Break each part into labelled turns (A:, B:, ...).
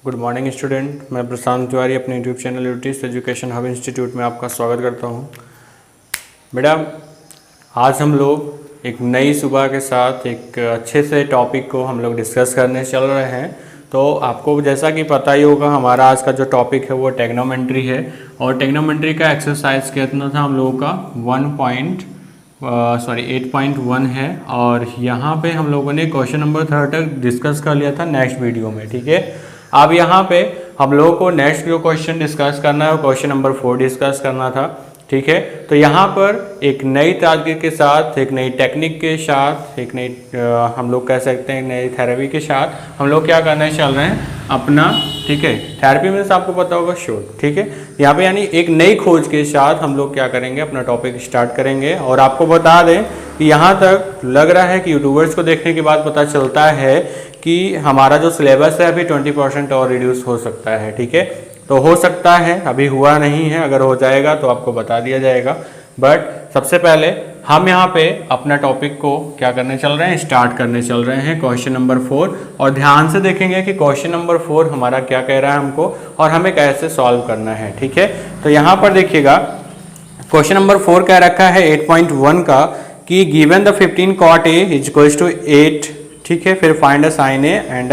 A: Good morning student, मैं प्रशांत तिवारी अपने YouTube channel यूटिस एजुकेशन हब इंस्टीट्यूट में आपका स्वागत करता हूं। बेटा, आज हम लोग एक नई सुबह के साथ एक अच्छे से टॉपिक को हम लोग डिस्कस करने चल रहे हैं। तो आपको जैसा कि पता ही होगा, हमारा आज का जो टॉपिक है वो टेक्नोमेट्री है और टेक्नोमेट्री का एक्सरसाइज कितना था हम लोगों का 8.1 है। और यहाँ पे हम लोगों ने क्वेश्चन नंबर 3 तक डिस्कस कर लिया था नेक्स्ट वीडियो में, ठीक है। अब यहाँ पे हम लोगों को नेक्स्ट जो क्वेश्चन डिस्कस करना है वो क्वेश्चन नंबर 4 डिस्कस करना था, ठीक है। तो यहाँ पर एक नई तारीख के साथ, एक नई टेक्निक के साथ, एक नई हम लोग कह सकते हैं नई थेरेपी के साथ हम लोग क्या करने चल रहे हैं अपना, ठीक है। थेरेपी में आपको पता होगा शोध, ठीक है। यहाँ पे यानी एक नई खोज के साथ हम लोग क्या करेंगे, अपना टॉपिक स्टार्ट करेंगे। और आपको बता दें कि यहाँ तक लग रहा है कि यूट्यूबर्स को देखने के बाद पता चलता है कि हमारा जो सिलेबस है अभी 20% और रिड्यूस हो सकता है, ठीक है। तो हो सकता है, अभी हुआ नहीं है, अगर हो जाएगा तो आपको बता दिया जाएगा। बट सबसे पहले हम यहाँ पे अपना टॉपिक को क्या करने चल रहे हैं, स्टार्ट करने चल रहे हैं क्वेश्चन नंबर 4। और ध्यान से देखेंगे कि क्वेश्चन नंबर 4 हमारा क्या कह रहा है हमको और हमें कैसे सॉल्व करना है, ठीक है। तो यहाँ पर देखिएगा क्वेश्चन नंबर 4 कह रखा है 8.1 का कि given the 15 cot A is equals to 8, ठीक है। फिर find a sine A and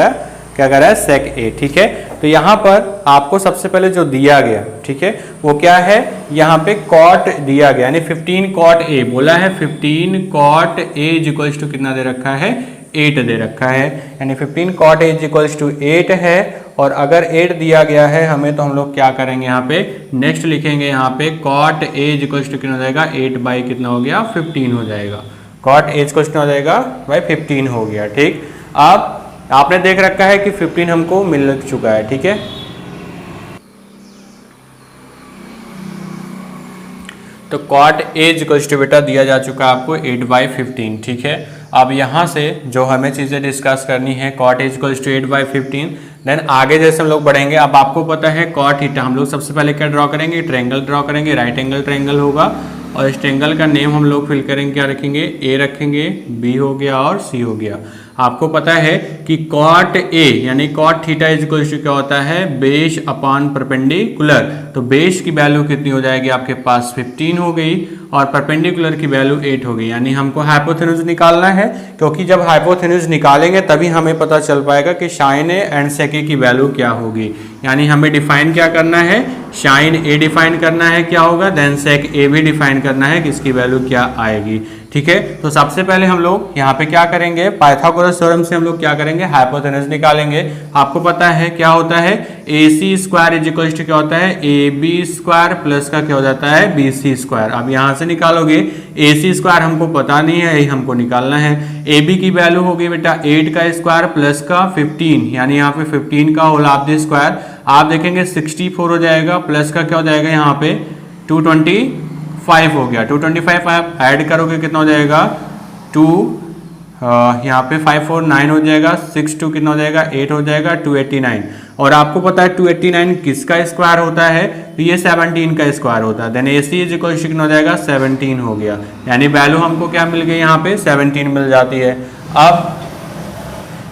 A: क्या कर रहा है सेक ए, ठीक है। तो यहाँ पर आपको सबसे पहले जो दिया गया, ठीक है, वो क्या है, यहाँ पे कॉट दिया गया यानी 15 cot A बोला है। 15 cot A is equals to कितना दे रखा है, 8 दे रखा है, यानी 15 cot A is equals to 8 है। और अगर 8 दिया गया है हमें, तो हम लोग क्या करेंगे, यहाँ पे नेक्स्ट लिखेंगे, यहाँ पे cot A is equals to कितना हो जाएगा, 8 बाई कितना हो गया, 15 हो जाएगा। cot A is equals to हो जाएगा बाई 15 हो गया, ठीक। अब आपने देख रखा है कि 15 हमको मिल चुका है, ठीक है। तो cot A is equals to बेटा दिया जा चुका है आपको 8/15, ठीक है। अब यहाँ से जो हमें चीज़ें डिस्कस करनी है, cot A is equals to 8/15। Then आगे जैसे हम लोग बढ़ेंगे, अब आपको पता है cot थीटा, हम लोग सबसे पहले क्या ड्रॉ करेंगे, ट्रायंगल ड्रॉ करेंगे, राइट एंगल ट्रायंगल होगा। और इस ट्रायंगल का नेम हम लोग फिल करेंगे, क्या रखेंगे, A रखेंगे, B हो गया और C हो गया। आपको पता है कि cot A यानी cot theta is equal to क्या होता है, बेस अपॉन परपेंडिकुलर। तो बेस की वैल्यू कितनी हो जाएगी आपके पास, 15 हो गई और परपेंडिकुलर की वैल्यू 8 हो गई। यानी हमको हाइपोथेन्यूज निकालना है, क्योंकि जब हाइपोथेन्यूज निकालेंगे तभी हमें पता चल पाएगा कि साइन ए एंड सेक ए की वैल्यू क्या होगी। यानी हमें डिफाइन क्या करना है, साइन ए डिफाइन करना है क्या होगा, देन सेक ए भी डिफाइन करना है कि इसकी वैल्यू क्या आएगी, ठीक है। तो सबसे पहले हम लोग यहाँ पे क्या करेंगे, पाइथागोरस थ्योरम से हम लोग क्या करेंगे, हाइपोथेन्यूज निकालेंगे। आपको पता है क्या होता है, AC square is equal to क्या होता है, AB स्क्वायर प्लस का क्या हो जाता है, BC स्क्वायर। अब यहाँ से निकालोगे, AC स्क्वायर हमको पता नहीं है, यही हमको निकालना है। AB की वैल्यू होगी बेटा 8 का स्क्वायर प्लस का 15, यानी यहाँ पे 15 का होल ऑफ द स्क्वायर। आप देखेंगे 64 हो जाएगा, प्लस का क्या हो जाएगा, यहाँ पे 225 हो गया। 225 आप ऐड करोगे कितना हो जाएगा, 2 यहाँ पे 5 4 9 हो जाएगा, 6 2 कितना हो जाएगा, 8 हो जाएगा, 289। और आपको पता है 289 किसका स्क्वायर होता है, तो ये 17 का स्क्वायर होता है। Then AC is equal to कितना हो जाएगा, 17 हो गया। यानी वैल्यू हमको क्या मिल गई, यहाँ पे 17 मिल जाती है। अब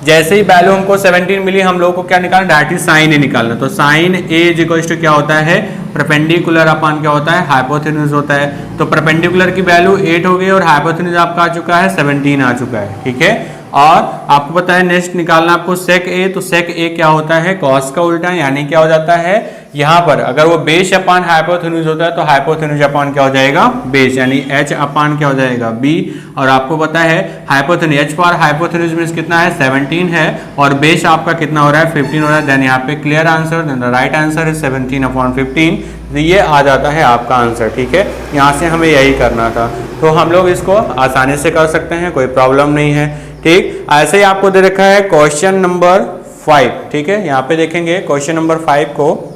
A: जैसे ही वैल्यू हमको 17 मिली, हम लोग को क्या निकालना, डायरेक्टली साइन ए निकालना। तो sine A is equal to क्या होता है, परपेंडिकुलर अपॉन क्या होता है, हाइपोथेन्यूज होता है। तो परपेंडिकुलर की वैल्यू 8 हो गई और हाइपोथेन्यूज आपका आ चुका है 17 आ चुका है, ठीक है। और आपको पता है नेक्स्ट निकालना आपको सेक ए। तो सेक ए क्या होता है, कॉस का उल्टा, यानी क्या हो जाता है, यहाँ पर अगर वो बेस अपॉन हाइपोथेन्यूज होता है तो हाइपोथेन्यूज अपॉन क्या हो जाएगा, बेस, यानी H अपॉन क्या हो जाएगा, B। और आपको पता है हाइपोथेन्यूज, H फॉर हाइपोथेन्यूज मींस कितना है, 17 है और बेस आपका कितना हो रहा है, 15 हो रहा है। देन यहाँ पे clear answer, then the right answer is 17/15। तो ये आ जाता है आपका आंसर, ठीक है। यहाँ से हमें यही करना था, तो हम लोग इसको आसानी से कर सकते हैं, कोई प्रॉब्लम नहीं है, ठीक। ऐसे ही आपको दे रखा है क्वेश्चन नंबर 5, ठीक है। यहाँ पे देखेंगे क्वेश्चन नंबर 5 को,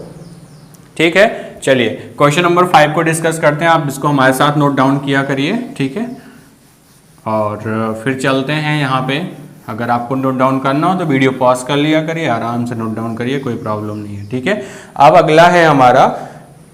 A: ठीक है। चलिए क्वेश्चन नंबर 5 को डिस्कस करते हैं। आप इसको हमारे साथ नोट डाउन किया करिए, ठीक है। और फिर चलते हैं यहाँ पे। अगर आपको नोट डाउन करना हो तो वीडियो पॉज कर लिया करिए, आराम से नोट डाउन करिए, कोई प्रॉब्लम नहीं है, ठीक है। अब अगला है हमारा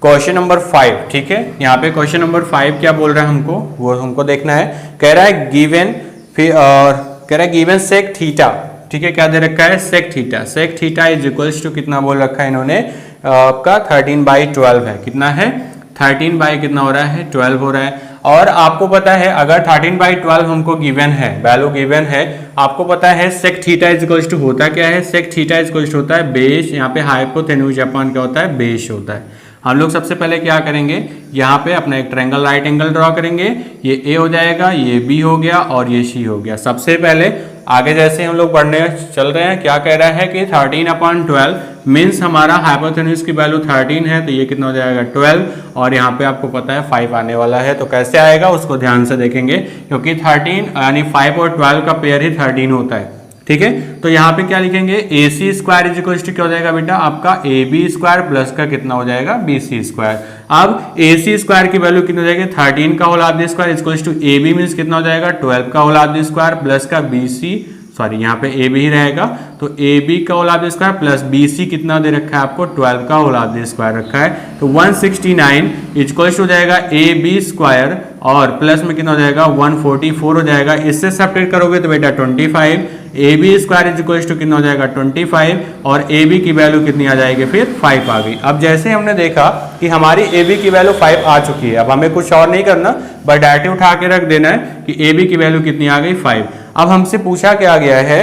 A: क्वेश्चन नंबर 5, ठीक है। यहाँ पे क्वेश्चन नंबर 5 क्या बोल रहा है हमको, वो हमको देखना है। कह रहा है गिवन, फिर और कह रहा है गिवन सेक थीटा, ठीक है, क्या दे रखा है, sec theta. Sec theta is equals to कितना बोल रखा है इन्होंने, आपका 13/12 है। कितना है, 13 बाई कितना हो रहा है, 12 हो रहा है। और आपको पता है अगर 13/12 हमको गिवन है, वैल्यू गिवन है, आपको पता है sec theta is equals to होता क्या है, sec theta is equals to होता है बेस, यहाँ पे हाइपोथेन्यूज अपॉन क्या होता है, बेस होता है। हम लोग सबसे पहले क्या करेंगे, यहाँ पे अपना एक ट्रायंगल राइट एंगल ड्रॉ करेंगे, ये ए हो जाएगा, ये बी हो गया और ये सी हो गया। सबसे पहले आगे जैसे हम लोग पढ़ने चल रहे हैं, क्या कह रहा है कि 13/12 मीन्स हमारा हाइपोथेन्यूज की वैल्यू 13 है, तो ये कितना हो जाएगा 12, और यहाँ पे आपको पता है 5 आने वाला है। तो कैसे आएगा उसको ध्यान से देखेंगे, क्योंकि 13 यानी 5 और 12 का पेयर ही 13 होता है। ठीक है, तो यहाँ पे क्या लिखेंगे, ए सी स्क्वायर इज इक्वल टू क्या हो जाएगा बेटा, आपका ए बी स्क्वायर प्लस का कितना हो जाएगा, बी सी स्क्वायर। अब ए सी स्क्वायर की वैल्यू कितनी हो जाएगी, 13 का होल आधा square is equal to A B means कितना हो जाएगा, 12 का होल आधा स्क्वायर प्लस का बी सी, सॉरी यहाँ पे ए बी ही रहेगा, तो ए बी का होल आधा स्क्वायर प्लस बी सी कितना दे रखा है आपको, 12 का होल आधा स्क्वायर रखा है। तो 169 इक्वल हो जाएगा ए बी स्क्वायर और प्लस में कितना हो जाएगा 144 हो जाएगा। इससे सब्ट्रैक्ट करोगे तो बेटा 25, A B square is equal to कितना हो जाएगा 25, और ए बी की वैल्यू कितनी आ जाएगी, फिर 5 आ गई। अब जैसे हमने देखा कि हमारी ए बी की वैल्यू 5 आ चुकी है, अब हमें कुछ और नहीं करना, बस डायरेक्ट उठा के रख देना है कि ए बी की वैल्यू कितनी आ गई, 5। अब हमसे पूछा क्या गया है,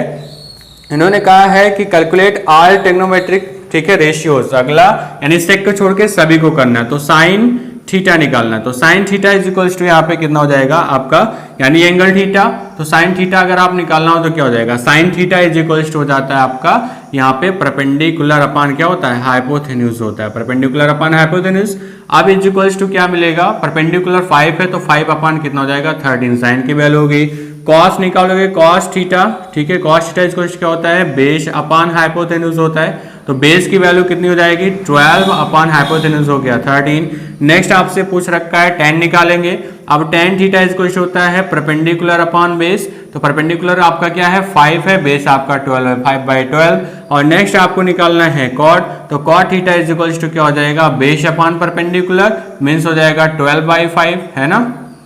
A: इन्होंने कहा है कि कैलकुलेट ऑल ट्रिग्नोमेट्रिक, ठीक है, रेशियोज। अगला यानी सेक को छोड़ के सभी को करना है, तो साइन थीटा निकालना है। तो sine theta is equals to यहाँ पे कितना हो जाएगा आपका, यानी एंगल थीटा। तो साइन थीटा अगर आप निकालना हो तो क्या हो जाएगा, sine theta is equals to हो जाता है आपका यहाँ पे परपेंडिकुलर अपान क्या होता है, हाइपोथेन्यूज होता है, परपेंडिकुलर अपान हाइपोथेन्यूज। अब इज इक्वल्स टू क्या मिलेगा, परपेंडिकुलर 5 है तो 5 अपान कितना हो जाएगा 13, साइन की वैल्यू होगी। कॉस निकालोगे कॉस थीटा, ठीक है, कॉस थीटा इज इक्वल्स क्या होता है, बेस अपान हाइपोथेन्यूज होता है। तो बेस की वैल्यू कितनी हो जाएगी, 12 अपान हाइपोथेन्यूज हो गया 13। नेक्स्ट आपसे पूछ रखा है tan निकालेंगे। अब tan थीटा इज इक्वल होता है परपेंडिकुलर अपॉन बेस, तो परपेंडिकुलर आपका क्या है 5 है, बेस आपका 12 है, 5/12। और नेक्स्ट आपको निकालना है cot, तो cot theta is equal to क्या हो जाएगा, बेस अपॉन परपेंडिकुलर मीन्स हो जाएगा 12/5, है ना,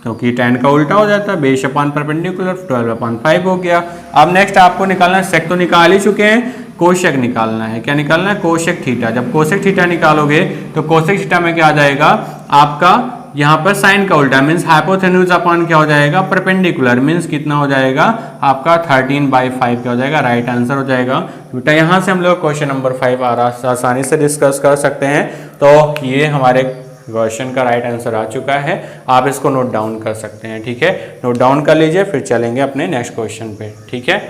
A: क्योंकि tan का उल्टा हो जाता है, बेस अपॉन परपेंडिकुलर 12/5 हो गया। अब नेक्स्ट आपको निकालना है, सेक तो निकाल ही चुके हैं, कोशेक निकालना है। क्या निकालना है, कोशेक थीटा। जब कोशेक थीटा निकालोगे तो कोशेक थीटा में क्या आ जाएगा आपका, यहाँ पर साइन का उल्टा मीन्स हाइपोथेन्यूज अपॉन क्या हो जाएगा, परपेंडिकुलर मीन्स कितना हो जाएगा आपका 13/5 क्या हो जाएगा, राइट आंसर हो जाएगा। बेटा यहाँ से हम लोग क्वेश्चन नंबर 5 आसानी से डिस्कस कर सकते हैं। तो ये हमारे क्वेश्चन का राइट आंसर आ चुका है, आप इसको नोट डाउन कर सकते हैं। ठीक है, नोट डाउन कर लीजिए, फिर चलेंगे अपने नेक्स्ट क्वेश्चन पे। ठीक है,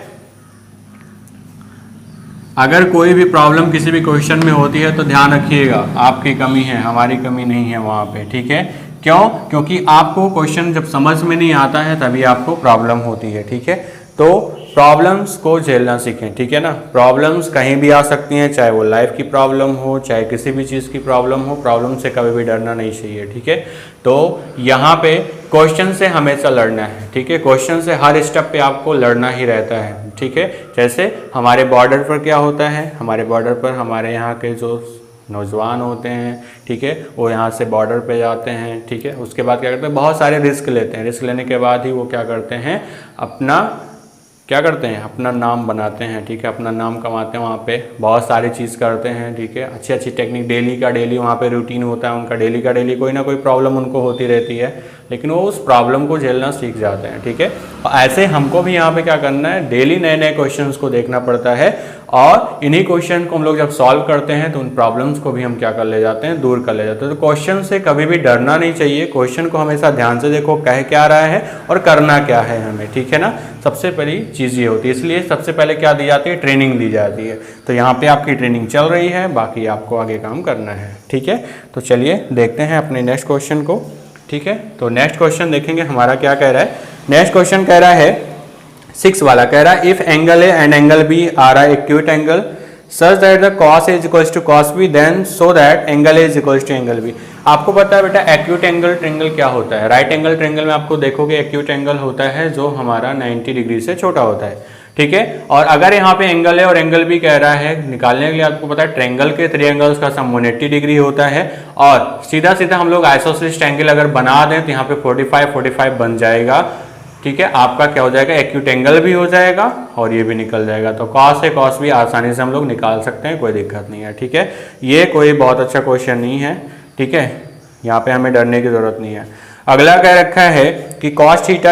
A: अगर कोई भी प्रॉब्लम किसी भी क्वेश्चन में होती है तो ध्यान रखिएगा, आपकी कमी है, हमारी कमी नहीं है वहाँ पे। ठीक है, क्यों, क्योंकि आपको क्वेश्चन जब समझ में नहीं आता है तभी आपको प्रॉब्लम होती है। ठीक है, तो प्रॉब्लम्स को झेलना सीखें। ठीक है ना, प्रॉब्लम्स कहीं भी आ सकती हैं, चाहे वो लाइफ की प्रॉब्लम हो, चाहे किसी भी चीज़ की प्रॉब्लम हो, प्रॉब्लम से कभी भी डरना नहीं चाहिए। ठीक है, तो यहाँ पे क्वेश्चन से हमेशा लड़ना है। ठीक है, क्वेश्चन से हर स्टेप पे आपको लड़ना ही रहता है। ठीक है, जैसे हमारे बॉर्डर पर क्या होता है, हमारे बॉर्डर पर हमारे यहाँ के जो नौजवान होते हैं, ठीक है, वो यहाँ से बॉर्डर पे जाते हैं। ठीक है, उसके बाद क्या करते हैं, बहुत सारे रिस्क लेते हैं, रिस्क लेने के बाद ही वो क्या करते हैं, अपना क्या करते हैं, अपना नाम बनाते हैं। ठीक है, अपना नाम कमाते हैं, वहाँ पे बहुत सारी चीज़ करते हैं। ठीक है, अच्छी अच्छी टेक्निक, डेली का डेली वहाँ पे रूटीन होता है उनका, डेली का डेली कोई ना कोई प्रॉब्लम उनको होती रहती है, लेकिन वो उस प्रॉब्लम को झेलना सीख जाते हैं। ठीक है, और ऐसे हमको भी यहाँ पे क्या करना है, डेली नए नए क्वेश्चंस को देखना पड़ता है, और इन्हीं क्वेश्चन को हम लोग जब सॉल्व करते हैं तो उन प्रॉब्लम्स को भी हम क्या कर ले जाते हैं, दूर कर ले जाते हैं। तो क्वेश्चन से कभी भी डरना नहीं चाहिए, क्वेश्चन को हमेशा ध्यान से देखो, कह क्या रहा है और करना क्या है हमें। ठीक है ना, सबसे पहली चीज़ ये होती है, इसलिए सबसे पहले क्या दी जाती है, ट्रेनिंग दी जाती है। तो यहाँ पे आपकी ट्रेनिंग चल रही है, बाकी आपको आगे काम करना है। ठीक है, तो चलिए देखते हैं अपने नेक्स्ट क्वेश्चन को। ठीक है, तो नेक्स्ट क्वेश्चन देखेंगे हमारा क्या कह रहा है। नेक्स्ट क्वेश्चन कह रहा है 6 वाला, कह रहा है if angle A and angle B are a acute angle such that the cos A is equals to cos B then so that angle A is equals to angle B. आपको पता है बेटा एक्यूट एंगल ट्रायंगल क्या होता है। Right angle triangle में आपको देखोगे एक्यूट एंगल होता है जो हमारा 90 डिग्री से छोटा होता है। ठीक है, और अगर यहाँ पे एंगल है और एंगल भी कह रहा है निकालने के लिए, आपको पता है ट्रायंगल के ट्रायंगल्स का सम 180 डिग्री होता है, और सीधा सीधा हम लोग आइसोसेलेस ट्रायंगल अगर बना दें तो यहाँ पे 45 बन जाएगा। ठीक है, आपका क्या हो जाएगा, एक्यूट एंगल भी हो जाएगा और ये भी निकल जाएगा। तो कॉस है कॉस भी आसानी से हम लोग निकाल सकते हैं, कोई दिक्कत नहीं है। ठीक है, ये कोई बहुत अच्छा क्वेश्चन नहीं है। ठीक है, यहाँ पे हमें डरने की जरूरत नहीं है। अगला कह रखा है कि कॉस थीटा,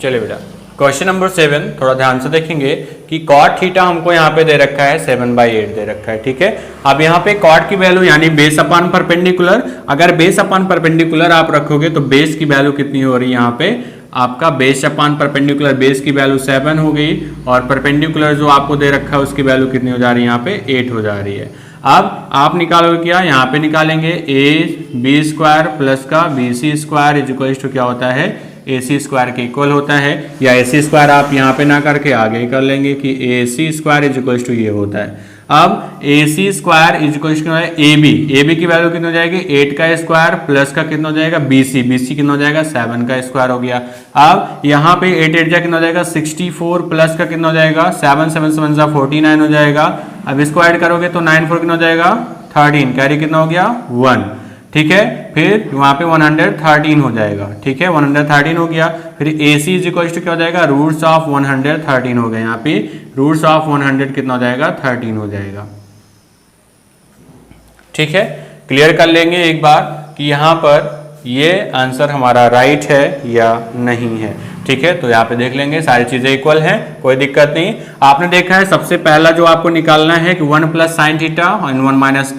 A: चलिए बेटा क्वेश्चन नंबर 7 थोड़ा ध्यान से देखेंगे कि कॉट थीटा हमको यहाँ पे दे रखा है 7/8 दे रखा है। ठीक है, अब यहाँ पे कॉट की वैल्यू यानी बेस अपॉन परपेंडिकुलर, अगर बेस अपॉन परपेंडिकुलर आप रखोगे तो बेस की वैल्यू कितनी हो रही है, यहाँ पे आपका बेस अपॉन परपेंडिकुलर बेस की वैल्यू 7 हो गई और परपेंडिकुलर जो आपको दे रखा है उसकी वैल्यू कितनी हो जा रही है, यहाँ पे 8 हो जा रही है। अब आप निकालोगे क्या, यहाँ पे निकालेंगे AB² प्लस का BC² इज इक्वल टू क्या होता है, AC² के इक्वल होता है, या AC² आप यहाँ पे ना करके आगे ही कर लेंगे कि AC² इज इक्वल टू ये होता है। अब AC² is equal to AB की वैल्यू कितना हो जाएगी, 8 का स्क्वायर प्लस का कितना हो जाएगा BC कितना हो जाएगा 7 का स्क्वायर हो गया। अब यहाँ पे 8 8 जा कितना हो जाएगा 64 प्लस का कितना हो जाएगा 7 7 7 जा 49 हो जाएगा। अब इसको ऐड करोगे तो 9 4 कितना हो जाएगा 13, कैरी कितना हो गया 1। ठीक है, फिर वहां पे 113 हो जाएगा। ठीक है, 113 हो गया। फिर AC इज इक्वल टू क्या हो जाएगा, रूट्स ऑफ 113 हो गया। यहाँ पे रूट्स ऑफ 100 कितना हो जाएगा 13 हो जाएगा। ठीक है, क्लियर कर लेंगे एक बार कि यहाँ पर ये आंसर हमारा राइट है या नहीं है। ठीक है, तो यहाँ पे देख लेंगे सारी चीजें इक्वल हैं, कोई दिक्कत नहीं। आपने देखा है सबसे पहला जो आपको निकालना है कि 1 प्लस साइन थीटा और 1 माइनस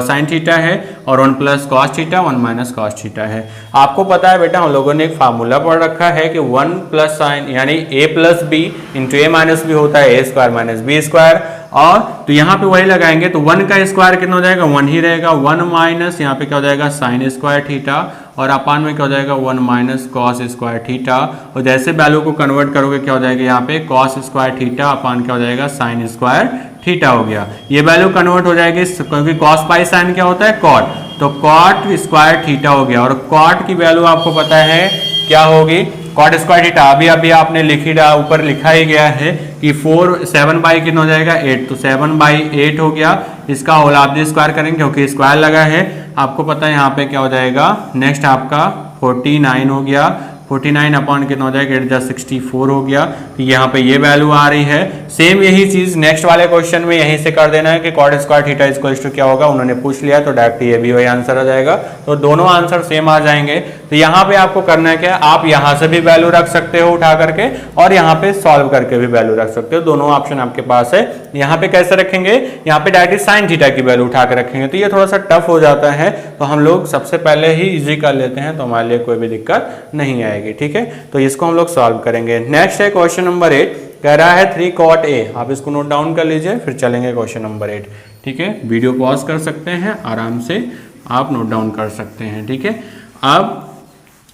A: साइन थीटा है और 1 plus cos theta 1 minus cos theta है। आपको पता है बेटा हम लोगों ने एक फार्मूला पढ़ रखा है कि 1 प्लस साइन यानी a plus B into A minus B होता है a² माइनस बी स्क्वायर। और तो यहाँ पे वही लगाएंगे तो 1 का स्क्वायर कितना हो जाएगा 1 ही रहेगा, 1 माइनस यहाँ पे क्या हो जाएगा साइन स्क्वायर थीटा और अपान में क्या हो जाएगा 1 माइनस कॉस स्क्वायर थीटा। और जैसे वैल्यू को कन्वर्ट करोगे क्या हो जाएगा यहाँ पे कॉस स्क्वायर थीटा अपान क्या हो जाएगा साइन स्क्वायर थीटा हो गया। ये वैल्यू कन्वर्ट हो जाएगी क्योंकि कॉस पाई साइन क्या होता है कॉट, तो कॉट स्क्वायर थीटा हो गया। और कॉट की वैल्यू आपको पता है क्या होगी, कॉट स्क्वायर थीटा अभी आपने लिखी ऊपर लिखा ही गया है कि 7 कितना हो जाएगा 8, तो 7/8 हो गया। इसका होल आप स्क्वायर करेंगे क्योंकि स्क्वायर लगा है। आपको पता है यहाँ पे क्या हो जाएगा, नेक्स्ट आपका 49 हो गया। 49 अपॉन कितना हो जाएगा 8 जा 64 हो गया। तो यहाँ पे ये वैल्यू आ रही है। सेम यही चीज नेक्स्ट वाले क्वेश्चन में यहीं से कर देना है कि cot square theta equal to क्या होगा, उन्होंने पूछ लिया तो डायरेक्ट ये भी वही आंसर आ जाएगा। तो दोनों आंसर सेम आ जाएंगे। तो यहाँ पे आपको करना है क्या, आप यहाँ से भी वैल्यू रख सकते हो उठा करके और यहाँ पे सॉल्व करके भी वैल्यू रख सकते हो, दोनों ऑप्शन आपके पास है। यहाँ पे कैसे रखेंगे, यहाँ पे डायरेक्ट साइन थीटा की वैल्यू उठा के रखेंगे तो ये थोड़ा सा टफ हो जाता है, तो हम लोग सबसे पहले ही इजी कर लेते हैं तो हमारे लिए कोई भी दिक्कत नहीं आएगी। ठीक है, तो इसको हम लोग सॉल्व करेंगे। नेक्स्ट है क्वेश्चन नंबर 8, कह रहा है 3 cot a। आप इसको नोट डाउन कर लीजिए फिर चलेंगे क्वेश्चन नंबर 8। ठीक है, वीडियो पॉज कर सकते हैं, आराम से आप नोट डाउन कर सकते हैं। ठीक है, अब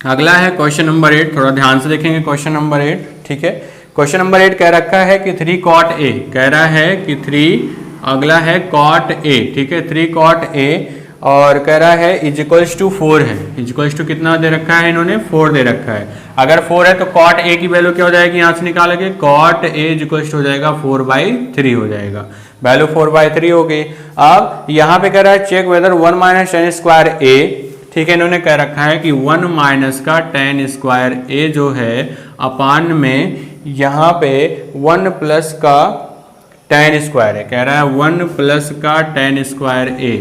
A: अगला है क्वेश्चन नंबर 8, थोड़ा ध्यान से देखेंगे क्वेश्चन नंबर 8। ठीक है, क्वेश्चन नंबर 8 कह रखा है कि 3 cot a, कह रहा है कि 3 अगला है cot a। ठीक है, 3 cot a और कह रहा है इज इक्वल्स टू 4 है। इज इक्वल्स टू कितना दे रखा है इन्होंने 4 दे रखा है। अगर 4 है तो cot a की वैल्यू क्या हो जाएगी, यहाँ से निकालेंगे cot a is equals to हो जाएगा 4/3 हो जाएगा, वैल्यू 4/3 हो गई। अब यहाँ पे कह रहा है check whether 1 minus ten square a। ठीक है, इन्होंने कह रखा है कि 1 माइनस का टेन स्क्वायर a जो है अपान में यहाँ पे 1 प्लस का टेन स्क्वायर है, कह रहा है 1 प्लस का टेन स्क्वायर a।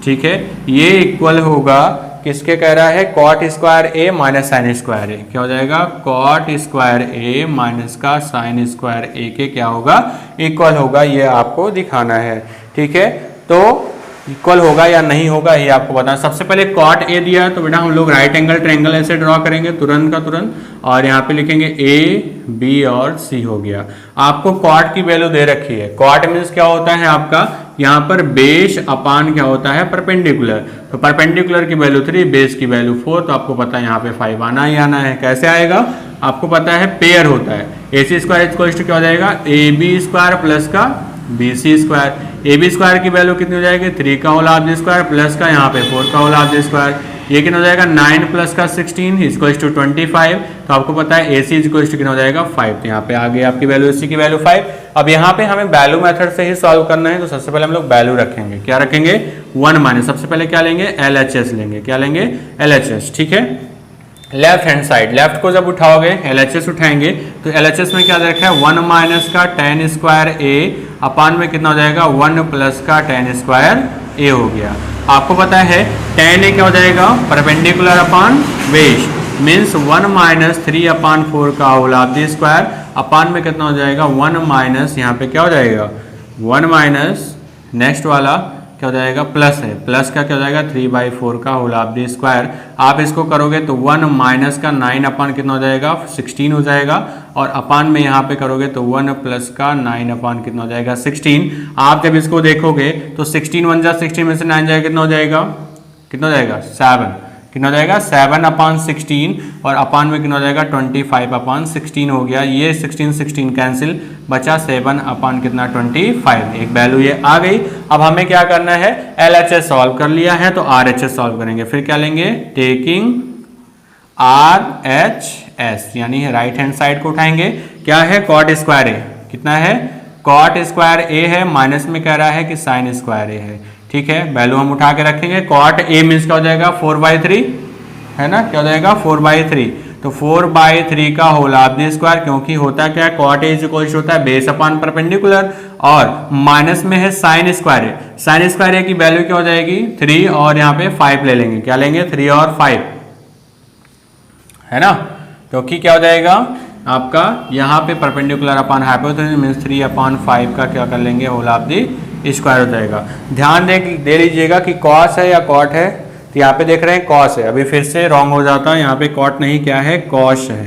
A: ठीक है, ये इक्वल होगा किसके, कह रहा है cot square a minus sine square a। क्या हो जाएगा, कॉट स्क्वायर a माइनस का साइन स्क्वायर a के क्या होगा, इक्वल होगा। ये आपको दिखाना है। ठीक है, तो इक्वल होगा या नहीं होगा ये आपको बताना। सबसे पहले कॉट a दिया है तो बेटा हम लोग राइट एंगल ट्रायंगल ऐसे ड्रॉ करेंगे तुरंत का तुरंत, और यहाँ पे लिखेंगे a b और c हो गया। आपको कॉट की वैल्यू दे रखी है। कॉट मीन्स क्या होता है आपका, यहाँ पर बेस अपान क्या होता है परपेंडिकुलर, तो परपेंडिकुलर की वैल्यू 3, बेस की वैल्यू 4, तो आपको पता है यहाँ पे 5 आना ही आना है। कैसे आएगा, आपको पता है पेयर होता है, AC स्क्वायर इक्वल टू क्या हो जाएगा AB स्क्वायर प्लस का BC स्क्वायर। AB स्क्वायर की वैल्यू कितनी हो जाएगी 3 का होल हाफ स्क्वायर प्लस का यहाँ पे 4 का होल हाफ स्क्वायर। ये कितना हो जाएगा 9 प्लस का 16 इक्वल टू 25। तो आपको पता है AC इक्वल टू कितना हो जाएगा 5, तो यहाँ पे आ गई आपकी वैल्यू, AC की वैल्यू 5। अब यहाँ पे हमें वैल्यू मेथड से ही सॉल्व करना है, तो सबसे पहले हम लोग वैल्यू रखेंगे। क्या रखेंगे 1 माइनस, सबसे पहले क्या लेंगे LHS लेंगे। क्या लेंगे LHS। ठीक है, लेफ्ट हैंड साइड, लेफ्ट को जब उठाओगे LHS उठाएंगे तो LHS में क्या दे रखा है 1 माइनस का tan स्क्वायर a अपान में कितना हो जाएगा 1 प्लस का tan स्क्वायर a हो गया। आपको पता है tan a क्या हो जाएगा perpendicular upon base means 1 minus 3 upon 4 का whole of the square upon में कितना हो जाएगा 1 माइनस यहाँ पे क्या हो जाएगा 1 माइनस नेक्स्ट वाला क्या हो जाएगा प्लस है, प्लस का क्या हो जाएगा 3/4 का होल ऑफ द स्क्वायर। आप इसको करोगे तो 1 माइनस का 9 अपान कितना हो जाएगा 16 हो जाएगा और अपान में यहाँ पे करोगे तो 1 प्लस का 9 अपान कितना हो जाएगा 16। आप जब इसको देखोगे तो 16 1 जा 16 में से 9 जाएगा कितना हो जाएगा 7 कितना हो जाएगा 7 अपान 16 और अपान में कितना हो जाएगा 25 अपान 16 हो गया। ये 16 कैंसिल बचा 7 अपान कितना 25, एक वैल्यू ये आ गई। अब हमें क्या करना है LHS सॉल्व कर लिया है तो RHS सॉल्व करेंगे। फिर क्या लेंगे टेकिंग RHS यानी राइट हैंड साइड को उठाएंगे। क्या है कॉट स्क्वायर ए कितना है कॉट स्क्वायर ए है माइनस में कह रहा है कि साइन स्क्वायर ए है। ठीक है वैल्यू हम उठा के रखेंगे। कॉट ए मीन्स क्या हो जाएगा 4/3 है ना, क्या हो जाएगा 4/3 तो 4/3 का होल ऑफ द स्क्वायर क्योंकि होता क्या है कॉट ए इज इक्वल होता है बेस अपान परपेंडिकुलर और माइनस में है साइन स्क्वायर ए। साइन स्क्वायर ए की वैल्यू क्या हो जाएगी 3 और यहाँ पे 5 ले लेंगे। क्या लेंगे 3 और 5 है ना, क्योंकि क्या हो जाएगा आपका यहाँ पे परपेंडिकुलर अपान हाइपोटेन्यूज मीन्स 3/5 का क्या कर लेंगे होल ऑफ द स्क्वायर हो जाएगा। ध्यान दे लीजिएगा कि कॉस है या कॉट है, तो यहाँ पे देख रहे हैं कॉस है, अभी फिर से रॉन्ग हो जाता है, यहाँ पे कॉट नहीं क्या है कॉस है।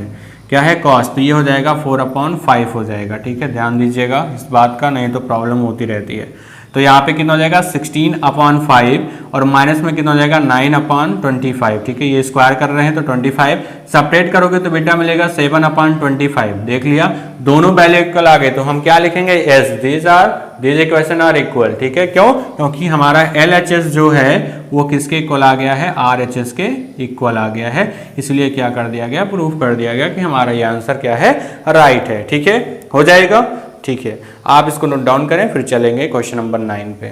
A: क्या है कॉस, तो ये हो जाएगा 4/5 हो जाएगा। ठीक है ध्यान दीजिएगा इस बात का, नहीं तो प्रॉब्लम होती रहती है। तो यहाँ पे कितना हो जाएगा 16/5 और माइनस में कितना हो जाएगा 9/25। ठीक है ये स्क्वायर कर रहे हैं तो 25 सेपरेट करोगे तो बेटा मिलेगा 7/25। देख लिया दोनों वैल्यू इक्वल आ गए तो हम क्या लिखेंगे as this equation are equal. ठीक है क्यों, क्योंकि हमारा LHS जो है वो किसके इक्वल आ गया है RHS के इक्वल आ गया है, इसलिए क्या कर दिया गया प्रूफ कर दिया गया कि हमारा ये आंसर क्या है राइट है। ठीक है हो जाएगा। ठीक है आप इसको नोट डाउन करें फिर चलेंगे क्वेश्चन नंबर 9 पे।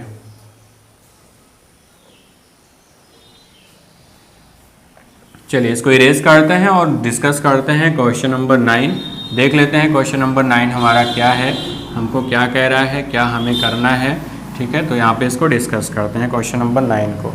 A: चलिए इसको इरेज करते हैं और डिस्कस करते हैं क्वेश्चन नंबर 9। देख लेते हैं क्वेश्चन नंबर 9 हमारा क्या है, हमको क्या कह रहा है, क्या हमें करना है। ठीक है तो यहाँ पे इसको डिस्कस करते हैं क्वेश्चन नंबर 9 को।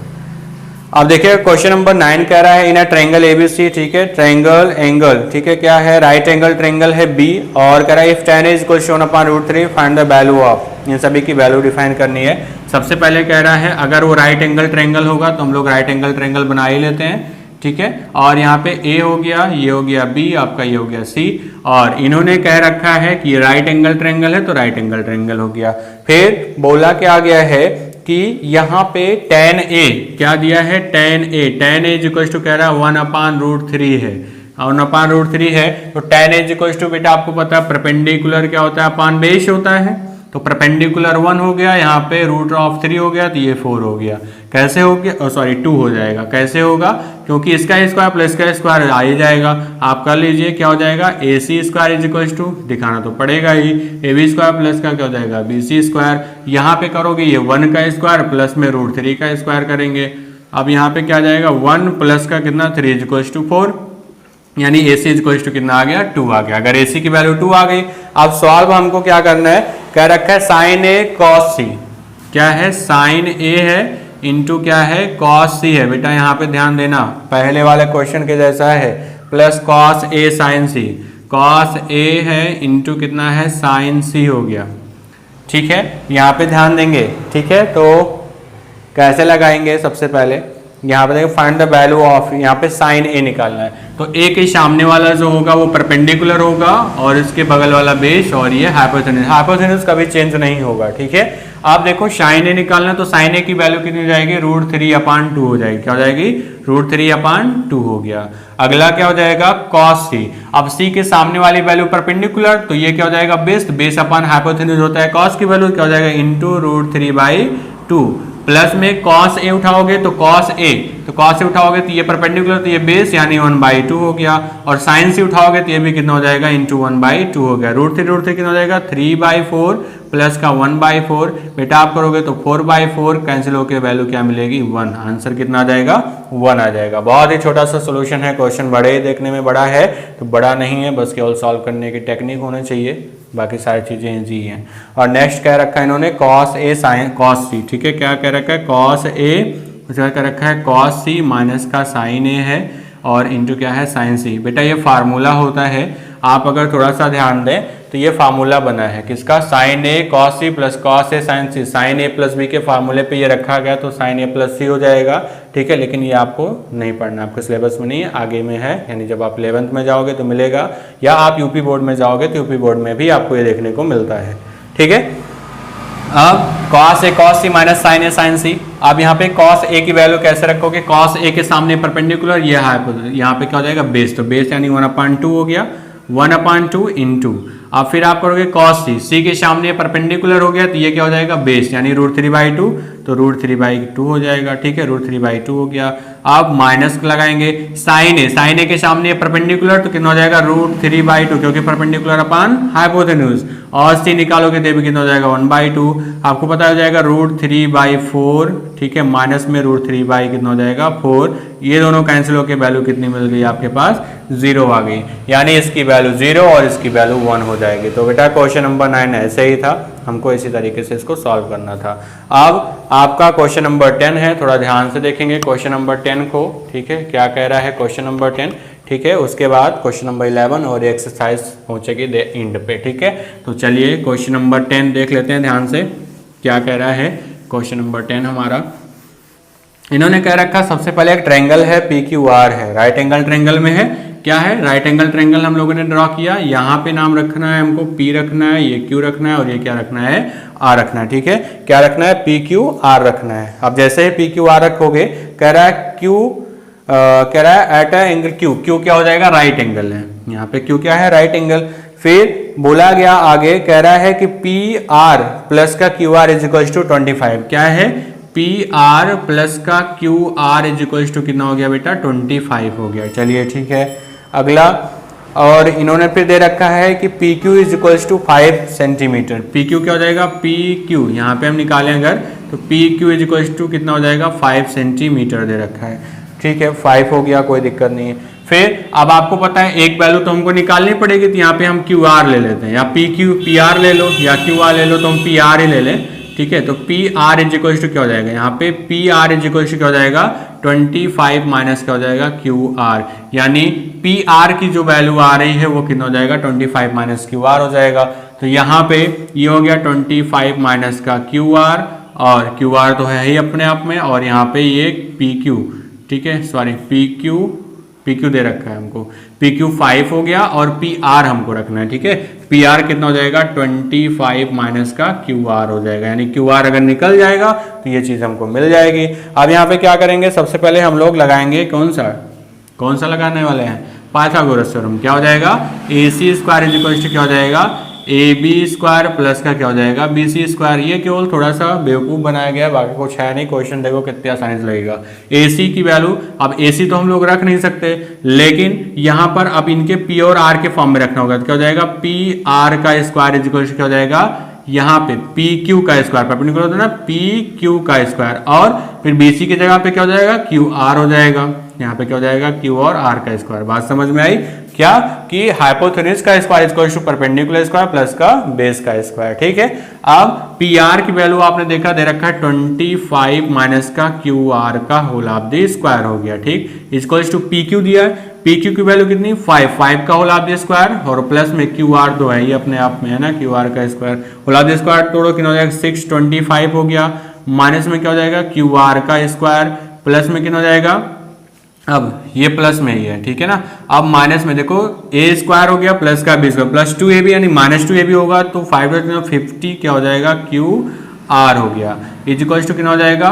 A: अब देखिए क्वेश्चन नंबर 9 कह रहा है इन अ ट्रायंगल ABC। ठीक है ट्रायंगल एंगल ठीक है क्या है राइट एंगल ट्रायंगल है B और कह रहा है if tan is shown upon √3 find the value of. इन सभी की वैल्यू डिफाइन करनी है। सबसे पहले कह रहा है अगर वो राइट एंगल ट्रायंगल होगा तो हम लोग राइट एंगल ट्रायंगल बना ही लेते हैं। ठीक है और यहाँ पे A हो गया, ये हो गया B, आपका ये हो गया C और इन्होंने कह रखा है कि ये राइट एंगल ट्रायंगल है तो राइट एंगल ट्रायंगल हो गया। फिर बोला क्या गया है कि यहाँ पे tan A क्या दिया है tan A is equal to कह रहा है 1/√3 है और 1/√3 है तो tan A is equal to बेटा आपको पता है परपेंडिकुलर क्या होता है अपान बेस होता है तो परपेंडिकुलर 1 हो गया, यहाँ पे √3 हो गया तो ये 4 हो गया। कैसे हो गया सॉरी 2 हो जाएगा। कैसे होगा क्योंकि इसका स्क्वायर प्लस का स्क्वायर आ ही जाएगा। आप कर लीजिए क्या हो जाएगा AC square is equal to दिखाना तो पड़ेगा ही AB स्क्वायर प्लस का क्या हो जाएगा BC स्क्वायर। यहाँ पे करोगे ये 1 का स्क्वायर प्लस में √3 का स्क्वायर करेंगे। अब यहाँ पे क्या जाएगा 1 प्लस का कितना 3 इज इक्वल टू 4 यानी AC इज इक्वल टू कितना आ गया 2 आ गया। अगर AC की वैल्यू 2 आ गई अब सॉल्व हमको क्या करना है, कह रखा है साइन A cos C। क्या है साइन A है इंटू क्या है cos C है। बेटा यहाँ पे ध्यान देना पहले वाले क्वेश्चन के जैसा है plus cos A sin C। cos A है इंटू कितना है sin C हो गया। ठीक है यहाँ पे ध्यान देंगे। ठीक है तो कैसे लगाएंगे, सबसे पहले यहाँ पे देखो फाइंड द वैल्यू ऑफ, यहाँ पे साइन A निकालना है तो A के सामने वाला जो होगा वो परपेंडिकुलर होगा और इसके बगल वाला बेस और ये हाइपोटेन्यूज कभी चेंज नहीं होगा। ठीक है आप देखो साइन A निकालना है तो साइन A की वैल्यू कितनी हो जाएगी √3/2 हो जाएगी। क्या हो जाएगी √3/2 हो गया। अगला क्या हो जाएगा cos C। अब C के सामने वाली वैल्यू परपेंडिकुलर तो ये क्या हो जाएगा बेस, बेस अपान हाइपोटेन्यूज होता है cos की वैल्यू क्या हो जाएगा इंटू √3/2 प्लस में कॉस ए उठाओगे तो कॉस ए उठाओगे तो ये परपेंडिकुलर, तो ये बेस यानी 1/2 हो गया, और साइन सी उठाओगे तो ये भी कितना हो जाएगा, इंटू 1/2 हो गया। √3 कितना हो जाएगा, 3/4 प्लस का 1/4, बेटा आप करोगे तो 4/4 कैंसिल होकर वैल्यू क्या मिलेगी, 1। आंसर कितना आ जाएगा, 1 आ जाएगा। बहुत ही छोटा सा सोल्यूशन है, क्वेश्चन बड़े ही देखने में बड़ा है तो बड़ा नहीं है, बस केवल सॉल्व करने की टेक्निक होनी चाहिए, बाकी सारी चीजें इजी हैं। और नेक्स्ट क्या रखा है इन्होंने, cos a sin cos c, ठीक है, क्या कह रखा है, cos a उसका क्या रखा है, cos c माइनस का sin a है और इंटू क्या है, sin c। बेटा ये फार्मूला होता है, आप अगर थोड़ा सा ध्यान दें तो ये फार्मूला बना है किसका, sin a cos c plus cos a sin c, sin a plus b के फार्मूले पे ये रखा गया तो sin a प्लस c हो जाएगा, ठीक है। लेकिन ये आपको नहीं पढ़ना, आपके सिलेबस में नहीं है, आगे में है, यानी जब आप 11th में जाओगे तो मिलेगा, या आप यूपी बोर्ड में जाओगे तो यूपी बोर्ड में भी आपको ये देखने को मिलता है, ठीक है। अब cos a cos c minus sin a sin c, आप यहाँ पे cos a की वैल्यू कैसे रखोगे, cos a के सामने परपेंडिकुलर, ये यहाँ पे क्या हो जाएगा, बेस, तो बेस यानी 1/2 हो गया, 1/2 इंटू, अब फिर आप करोगे cos c के सामने परपेंडिकुलर हो गया तो ये क्या हो जाएगा, बेस यानी √3/2, तो √3/2 हो जाएगा, ठीक है, √3/2 हो गया। अब माइनस लगाएंगे sin a के सामने परपेंडिकुलर तो कितना हो जाएगा, √3/2, क्योंकि परपेंडिकुलर अपान हाइपोटेन्यूज, और c निकालोगे तो भी कितना हो जाएगा, 1/2, आपको पता हो जाएगा √3/4, ठीक है, माइनस में √3/ कितना हो जाएगा, 4, ये दोनों कैंसिल होकर वैल्यू कितनी मिल गई आपके पास, 0 आ गई, यानी इसकी वैल्यू 0 और इसकी वैल्यू 1 हो जाएगी। तो बेटा क्वेश्चन नंबर 9 ऐसे ही था, हमको इसी तरीके से इसको सॉल्व करना था। अब आपका क्वेश्चन नंबर 10 है, थोड़ा ध्यान से देखेंगे क्वेश्चन नंबर 10 को, ठीक है, क्या कह रहा है क्वेश्चन नंबर 10, ठीक है। उसके बाद क्वेश्चन नंबर 11 और एक्सरसाइज पहुंचेगी एंड पे, ठीक है। तो चलिए क्वेश्चन नंबर 10 देख लेते हैं ध्यान से, क्या कह रहा है क्वेश्चन नंबर 10 हमारा। इन्होंने कह रखा सबसे पहले एक ट्रायंगल है PQR है, राइट एंगल ट्रायंगल में है, क्या है, राइट एंगल ट्रायंगल हम लोगों ने ड्रॉ किया, यहाँ पे नाम रखना है हमको, P रखना है, ये Q रखना है और ये क्या रखना है, R रखना है, ठीक है। क्या रखना है, PQR रखना है। अब जैसे ही PQR रखोगे, कह रहा है कह रहा है एट एंगल Q क्या हो जाएगा, राइट एंगल है, यहाँ पे Q क्या है, राइट एंगल। फिर बोला गया आगे, कह रहा है कि PR प्लस का QR इज इक्वल टू 25, क्या है, PR प्लस का QR इज इक्वल टू कितना हो गया बेटा, 25 हो गया। चलिए ठीक है, अगला, और इन्होंने फिर दे रखा है कि PQ is equal to 5 centimetre, PQ क्या हो जाएगा, PQ यहाँ पे हम निकालें अगर तो PQ इज इक्वल टू कितना हो जाएगा, 5 सेंटीमीटर दे रखा है, ठीक है, 5 हो गया, कोई दिक्कत नहीं है। फिर अब आपको पता है एक वैल्यू तो हमको निकालनी पड़ेगी, तो यहाँ पे हम QR ले लेते हैं, या PR ले लो या QR ले लो, तो हम PR ही ले लें, ठीक है। तो PR इज इक्वल टू क्या हो जाएगा, यहाँ पे PR इज इक्वल टू क्या हो जाएगा, 25 माइनस क्या हो जाएगा, QR, यानी PR की जो वैल्यू आ रही है वो कितना हो जाएगा, 25 माइनस QR हो जाएगा। तो यहाँ पे ये हो गया 25 माइनस का QR, और QR तो है ही अपने आप में, और यहाँ पे ये PQ, ठीक है, सॉरी PQ दे रखा है हमको, PQ 5 हो गया और PR हमको रखना है, ठीक है। PR कितना हो जाएगा, 25 माइनस का QR हो जाएगा, यानी QR अगर निकल जाएगा तो ये चीज हमको मिल जाएगी। अब यहाँ पे क्या करेंगे, सबसे पहले हम लोग लगाएंगे कौन सा लगाने वाले हैं, पाइथागोरस थ्योरम। क्या हो जाएगा, AC square is equal to क्या हो जाएगा, AB स्क्वायर प्लस का क्या हो जाएगा, BC स्क्वायर। ये केवल थोड़ा सा बेवकूफ़ बनाया गया, बाकी कुछ है नहीं, क्वेश्चन देखो कितने आसानी से लगेगा। AC की वैल्यू, अब AC तो हम लोग रख नहीं सकते, लेकिन यहाँ पर अब इनके P और R के फॉर्म में रखना होगा, तो क्या हो जाएगा, PR का स्क्वायर इज इक्वल टू क्या हो जाएगा, यहाँ पे PQ का स्क्वायर, परपेंडिकुलर होता है ना, PQ का स्क्वायर, और फिर BC की जगह पे क्या हो जाएगा, QR हो जाएगा, यहाँ पे क्या हो जाएगा, Q और R का स्क्वायर। बात समझ में आई क्या, कि हाइपोथेन्यूज का square equal to perpendicular square plus का बेस का स्क्वायर, ठीक है। अब PR की वैल्यू आपने देखा दे रखा है 25 माइनस का QR का होल ऑफ द स्क्वायर हो गया, ठीक, इक्वल टू PQ दिया है, PQ की वैल्यू कितनी, 5 का होल ऑफ द स्क्वायर, और प्लस में QR तो है ही अपने आप में, है ना, QR का square, whole of the square तोड़ो कितना हो जाएगा, 625 हो गया, माइनस में क्या हो जाएगा, QR का स्क्वायर, प्लस में कितना हो जाएगा, अब ये प्लस में ही है, ठीक है ना। अब माइनस में देखो, A स्क्वायर हो गया प्लस का B स्क्वायर, प्लस 2AB यानी माइनस 2AB होगा, तो 5 क्या हो जाएगा, QR हो गया, इज इक्वल टू कितना हो जाएगा,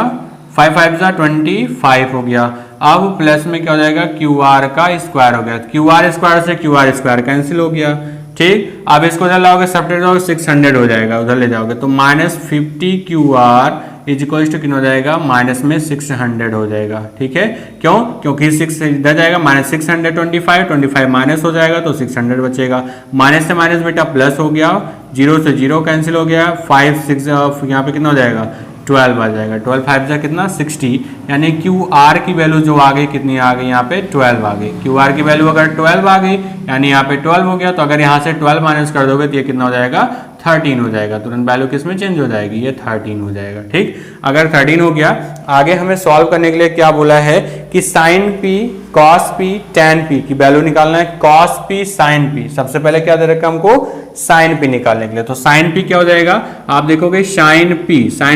A: 5 5 25 हो गया। अब प्लस में क्या हो जाएगा, QR का स्क्वायर हो गया, QR स्क्वायर से QR स्क्वायर कैंसिल हो गया, ठीक। अब इसको उधर लाओगे, सब्ट्रैक्ट करोगे, 600 हो जाएगा, उधर ले जाओगे तो -50 QR इज इक्वल टू कितना हो जाएगा, माइनस में 600 हो जाएगा। ठीक है, क्यों? क्योंकि 6 इधर जाएगा, माइनस 625, 25 माइनस हो जाएगा तो 600 बचेगा। माइनस से माइनस बेटा प्लस हो गया, 0 से 0 कैंसिल हो गया, 5 6 यहाँ पे कितना हो जाएगा, 12 आ जाएगा। 12 5 जा कितना 60, यानी क्यू आर की वैल्यू जो आ गई कितनी आ गई, यहाँ पे 12 आ गई। क्यू आर की वैल्यू अगर 12 आ गई यानी यहाँ पे 12 हो गया, तो अगर यहाँ से 12 माइनस कर दोगे तो ये कितना हो जाएगा, 13 हो जाएगा। तुरंत वैल्यू किस में चेंज हो जाएगी, ये 13 हो जाएगा। ठीक, अगर 13 हो गया, आगे हमें सॉल्व करने के लिए क्या बोला है कि sine P cos P ten P की वैल्यू निकालना है। कॉस पी साइन पी, सबसे पहले क्या दे रखा है हमको, साइन पी निकालने के लिए। तो साइन पी क्या हो जाएगा, आप देखोगे साइन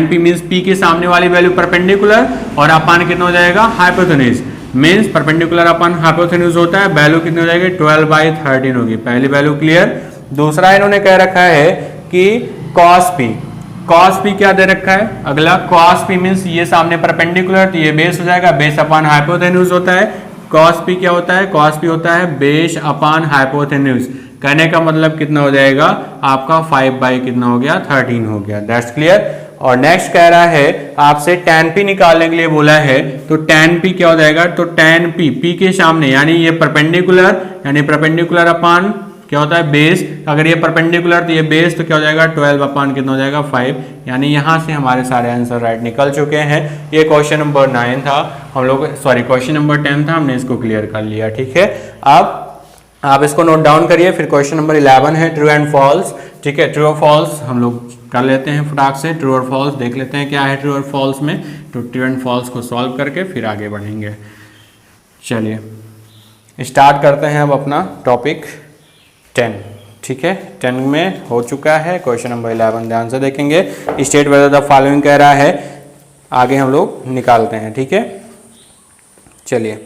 A: पी मीन्स पी के सामने वाली वैल्यू परपेंडिकुलर और अपान कितना हो जाएगा, hypotenuse. Means perpendicular upon hypotenuse होता है, वैल्यू कितनी हो जाएगी, 12/13 होगी। पहली वैल्यू क्लियर। दूसरा इन्होंने कह रखा है कि cos p क्या दे रखा है, अगला cos p मीन्स ये सामने परपेंडिकुलर, तो ये बेस हो जाएगा, बेस अपान हाइपोटेन्यूज होता है। cos p क्या होता है, cos p होता है बेस अपान हाइपोटेन्यूज। कहने का मतलब कितना हो जाएगा आपका 5 कितना हो गया, 13 हो गया। That's clear. और नेक्स्ट कह रहा है आपसे tan p निकालने के लिए बोला है, तो tan p क्या हो जाएगा, तो tan p के सामने यानी ये परपेंडिकुलर, यानी परपेंडिकुलर अपान क्या होता है, बेस। अगर ये परपेंडिकुलर तो ये बेस, तो क्या हो जाएगा 12 अपान कितना हो जाएगा 5। यानी यहाँ से हमारे सारे आंसर राइट निकल चुके हैं। ये क्वेश्चन नंबर 9 था, हम लोग सॉरी क्वेश्चन नंबर 10 था, हमने इसको क्लियर कर लिया। ठीक है, अब आप इसको नोट डाउन करिए। फिर क्वेश्चन नंबर 11 है ट्रू एंड फॉल्स। ठीक है, ट्रू और फॉल्स हम लोग कर लेते हैं फटाक से। ट्रू और फॉल्स देख लेते हैं क्या है ट्रू और फॉल्स में, तो ट्रू एंड फॉल्स को सॉल्व करके फिर आगे बढ़ेंगे। चलिए स्टार्ट करते हैं अब अपना टॉपिक 10। ठीक है, 10 में हो चुका है। क्वेश्चन नंबर 11 ध्यान से देखेंगे। स्टेट वेदर द फॉलोइंग कह रहा है, आगे हम लोग निकालते हैं। ठीक है, चलिए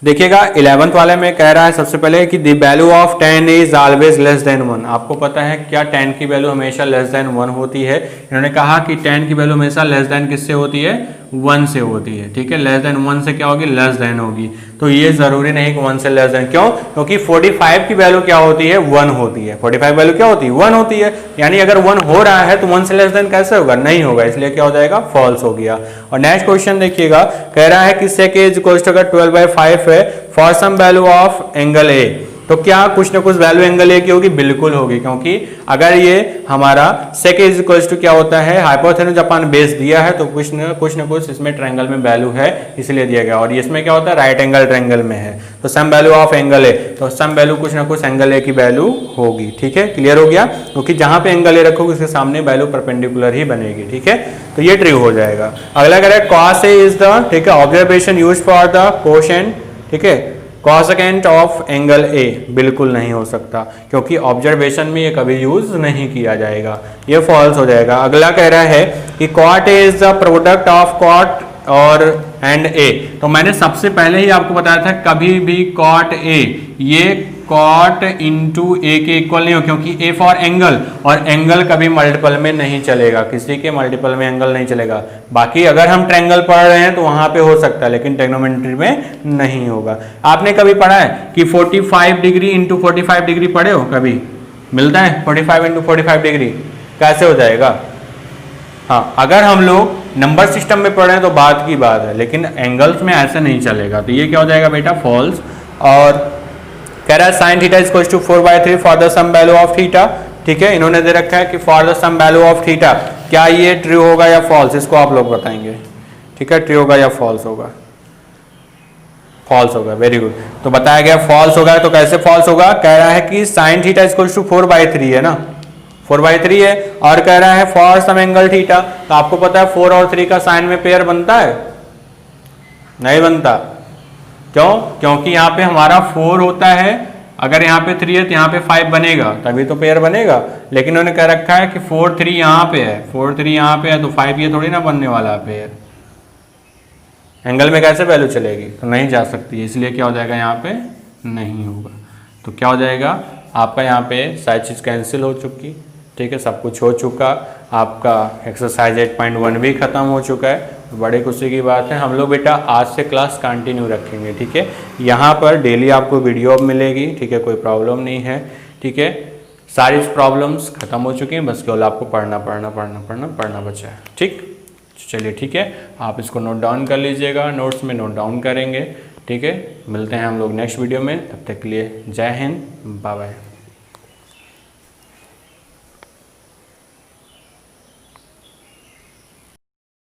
A: देखिएगा 11th वाले में कह रहा है सबसे पहले कि the value of 10 is always less than 1। आपको पता है क्या 10 की वैल्यू हमेशा लेस देन 1 होती है। इन्होंने कहा कि 10 की वैल्यू हमेशा लेस देन किससे होती है, 1 से होती है। ठीक है, लेस देन 1 से क्या होगी, लेस देन होगी। तो ये जरूरी नहीं कि 1 से लेस देन, क्यों? क्योंकि 45 की वैल्यू क्या होती है, 1 होती है। 45 वैल्यू क्या होती है, 1 होती है। यानी अगर 1 हो रहा है तो 1 से लेस देन कैसे होगा, नहीं होगा, इसलिए क्या हो जाएगा, फॉल्स हो गया। और नेक्स्ट क्वेश्चन देखिएगा, कह रहा है कि sec a = 12/5 है for some value of angle A. तो क्या कुछ ना कुछ वैल्यू एंगल ए की होगी, बिल्कुल होगी, क्योंकि अगर ये हमारा sec a = क्या होता है, हाइपोटेन्यूज अपान बेस दिया है, तो कुछ ना कुछ इसमें ट्रायंगल में वैल्यू है, इसलिए दिया गया। और इसमें क्या होता है, राइट एंगल ट्रायंगल में है, तो some value of angle A, तो सम वैल्यू कुछ ना कुछ एंगल ए की वैल्यू होगी। ठीक है, क्लियर हो गया, क्योंकि जहां पे एंगल ए रखोगे उसके सामने वैल्यू परपेंडिकुलर ही बनेगी। ठीक है, तो ये ट्रू हो जाएगा। अगला कह रहा है cos a इज द, ठीक है, observation used for the quotient. ठीक है, कॉसेकेंट ऑफ एंगल ए, बिल्कुल नहीं हो सकता, क्योंकि ऑब्जर्वेशन में ये कभी यूज नहीं किया जाएगा, ये फॉल्स हो जाएगा। अगला कह रहा है कि cot A is the product of cot और एंड ए। तो मैंने सबसे पहले ही आपको बताया था कभी भी कॉट ए ये कॉट इंटू ए के इक्वल नहीं हो, क्योंकि ए फॉर एंगल, और एंगल कभी मल्टीपल में नहीं चलेगा, किसी के मल्टीपल में एंगल नहीं चलेगा। बाकी अगर हम ट्रायंगल पढ़ रहे हैं तो वहां पे हो सकता है, लेकिन ट्रिग्नोमेट्री में नहीं होगा। आपने कभी पढ़ा है कि 45 डिग्री इंटू 45 डिग्री पढ़े हो, कभी मिलता है 45 इंटू 45 डिग्री, कैसे हो जाएगा? हाँ, अगर हम लोग नंबर सिस्टम में पढ़ रहे हैं तो बात की बात है, लेकिन एंगल्स में ऐसे नहीं चलेगा, तो ये क्या हो जाएगा बेटा, फॉल्स। और कह रहा है sine theta is equal to 4/3 for the some value of theta. ठीक है, इन्होंने दे रखा है कि for the some value of theta, क्या ये ट्रू होगा या फॉल्स, इसको आप लोग बताएंगे। ठीक है, ट्रू होगा या फॉल्स होगा, फॉल्स होगा, वेरी गुड। तो बताया गया फॉल्स होगा, तो कैसे फॉल्स होगा, कह रहा है कि sine theta is equal to 4/3 है ना, 4/3 है, और कह रहा है फॉर सम एंगल थीटा। तो आपको पता है 4 और 3 का साइन में पेयर बनता है, नहीं बनता। क्यों? क्योंकि यहाँ पे हमारा 4 होता है, अगर यहाँ पे 3 है तो यहाँ पे 5 बनेगा, तभी तो पेयर बनेगा। लेकिन उन्होंने कह रखा है कि 4 3 यहाँ पे है, 4 3 यहाँ पे है, तो 5 ये थोड़ी ना बनने वाला है पेयर। एंगल में कैसे वैल्यू चलेगी, तो नहीं जा सकती, इसलिए क्या हो जाएगा, यहाँ पे नहीं होगा। तो क्या हो जाएगा आपका, यहाँ पे सारी चीज़ कैंसिल हो चुकी। ठीक है, सब कुछ हो चुका, आपका एक्सरसाइज 8.1 भी खत्म हो चुका है। बड़े खुशी की बात है। हम लोग बेटा आज से क्लास कंटिन्यू रखेंगे। ठीक है, यहाँ पर डेली आपको वीडियो मिलेगी। ठीक है, कोई प्रॉब्लम नहीं है। ठीक है, सारी प्रॉब्लम्स खत्म हो चुकी हैं, बस केवल आपको पढ़ना बचा है। ठीक, चलिए ठीक है, आप इसको नोट डाउन कर लीजिएगा, नोट्स में नोट डाउन करेंगे। ठीक है, मिलते हैं हम लोग नेक्स्ट वीडियो में, तब तक के लिए जय हिंद, बाय बाय।